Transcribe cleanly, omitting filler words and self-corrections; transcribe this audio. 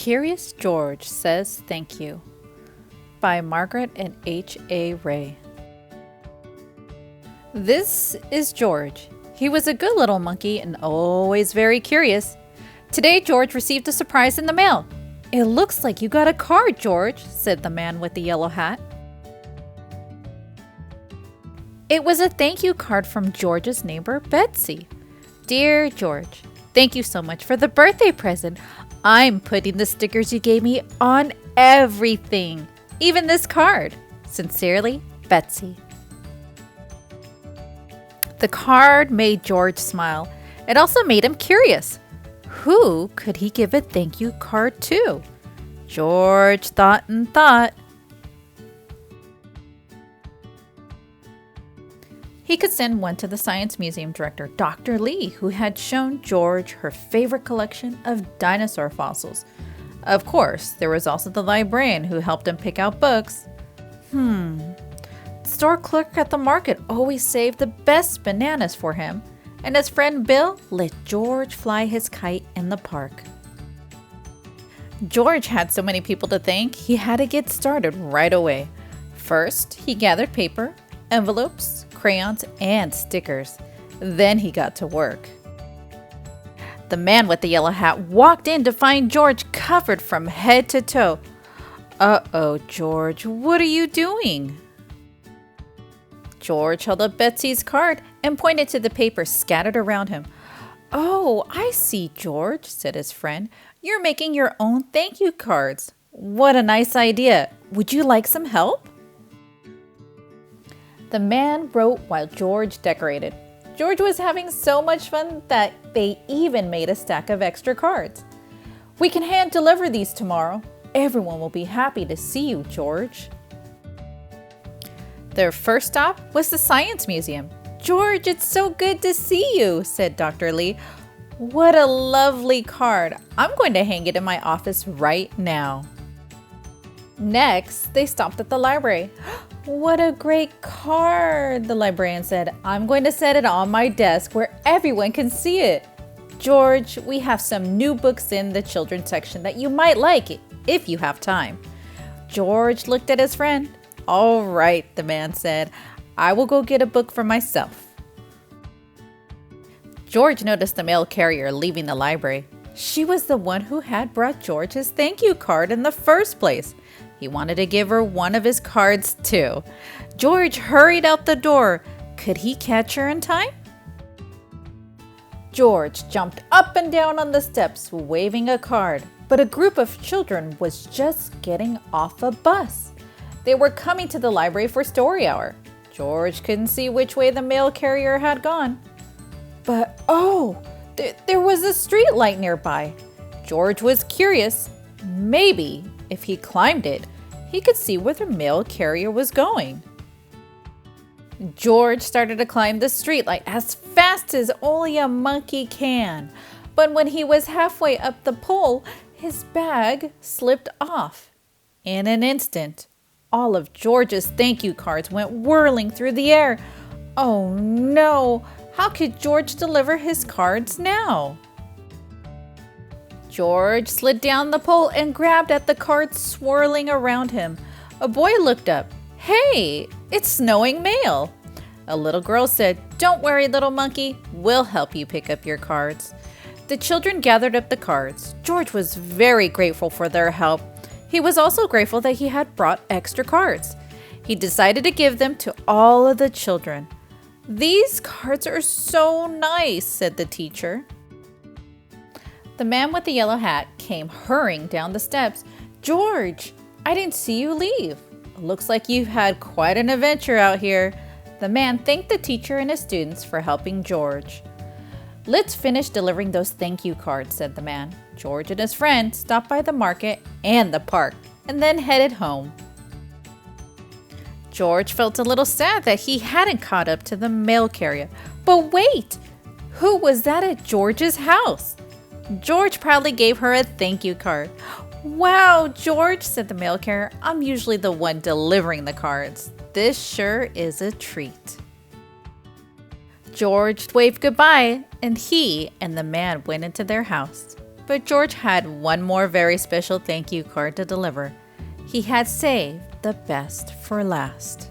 Curious George Says Thank You by Margaret and H.A. Ray. This is George. He was a good little monkey and always very curious. Today, George received a surprise in the mail. "It looks like you got a card, George," said the man with the yellow hat. It was a thank you card from George's neighbor, Betsy. "Dear George, thank you so much for the birthday present. I'm putting the stickers you gave me on everything, even this card. Sincerely, Betsy." The card made George smile. It also made him curious. Who could he give a thank you card to? George thought and thought. He could send one to the Science Museum director, Dr. Lee, who had shown George her favorite collection of dinosaur fossils. Of course, there was also the librarian who helped him pick out books. The store clerk at the market always saved the best bananas for him, and his friend Bill let George fly his kite in the park. George had so many people to thank, he had to get started right away. First, he gathered paper, envelopes, crayons, and stickers. Then he got to work. The man with the yellow hat walked in to find George covered from head to toe. "Uh-oh, George, what are you doing?" George held up Betsy's card and pointed to the paper scattered around him. "Oh, I see, George," said his friend. "You're making your own thank you cards. What a nice idea. Would you like some help?" The man wrote while George decorated. George was having so much fun that they even made a stack of extra cards. "We can hand deliver these tomorrow. Everyone will be happy to see you, George." Their first stop was the Science Museum. "George, it's so good to see you," said Dr. Lee. "What a lovely card. I'm going to hang it in my office right now." Next, they stopped at the library. "What a great card," the librarian said. "I'm going to set it on my desk where everyone can see it. George, we have some new books in the children's section that you might like if you have time." George looked at his friend. "All right," the man said. "I will go get a book for myself." George noticed the mail carrier leaving the library. She was the one who had brought George his thank you card in the first place. He wanted to give her one of his cards too. George hurried out the door. Could he catch her in time? George jumped up and down on the steps, waving a card, but a group of children was just getting off a bus. They were coming to the library for story hour. George couldn't see which way the mail carrier had gone. But there was a street light nearby. George was curious. Maybe if he climbed it, he could see where the mail carrier was going. George started to climb the streetlight as fast as only a monkey can. But when he was halfway up the pole, his bag slipped off. In an instant, all of George's thank you cards went whirling through the air. Oh no! How could George deliver his cards now? George slid down the pole and grabbed at the cards swirling around him. A boy looked up. "Hey, it's snowing mail." A little girl said, "Don't worry, little monkey. We'll help you pick up your cards." The children gathered up the cards. George was very grateful for their help. He was also grateful that he had brought extra cards. He decided to give them to all of the children. "These cards are so nice," said the teacher. The man with the yellow hat came hurrying down the steps. "George, I didn't see you leave. Looks like you've had quite an adventure out here." The man thanked the teacher and his students for helping George. "Let's finish delivering those thank you cards," said the man. George and his friend stopped by the market and the park and then headed home. George felt a little sad that he hadn't caught up to the mail carrier. But wait! Who was that at George's house? George proudly gave her a thank you card. "Wow, George," said the mail carrier. "I'm usually the one delivering the cards. This sure is a treat." George waved goodbye, and he and the man went into their house. But George had one more very special thank you card to deliver. He had saved the best for last.